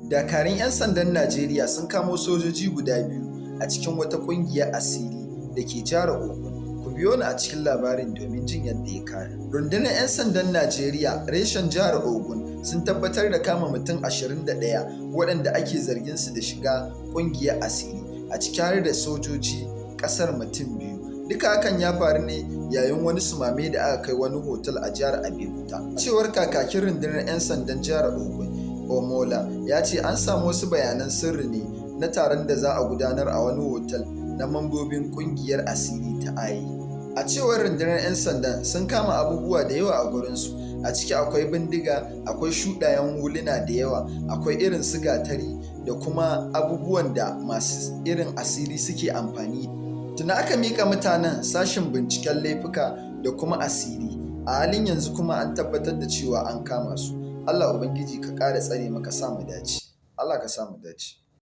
Dakarun 'yan sandan Najeriya sun kamo sojoji guda biyu a cikin wata ƙungiyar asiri da ke jihar Ogun. Ku biyo ni a cikin labarin domin jin yadda ya kaya. Rundunar 'yan sandan Najeriya reshen jihar Ogun sun tabbatar da kama mutum 21 waɗanda ake zargin su da shiga ƙungiyar asiri, a ciki har da sojoji ƙasar mutum biyu. Duka hakan ya faru ne yayin wani sumame da aka kai wani hotel a jihar Abeokuta. Cewar kakakin rundunar 'yan sandan jihar Ogun, Omola, ya ce an samu wasu bayanan sirri ne na taron da za a gudanar a wani hotel na mambobin ƙungiyar asiri ta IE. A cewar rundunar 'yan sandan sun kama abubuwa da yawa a gurinsu, a ciki akwai bindiga, akwai shuɗayen huluna da yawa, akwai irin su gatari da kuma abubuwan da masu irin asiri suke amfani. Tuna aka miƙa mutanen sashen binciken laifuka da kuma asiri. A halin yanzu kuma an tabbatar da cewa an kama su. Allah Ubangiji ka ƙara tsare maka sa mu dace. Allah ka sa mu dace.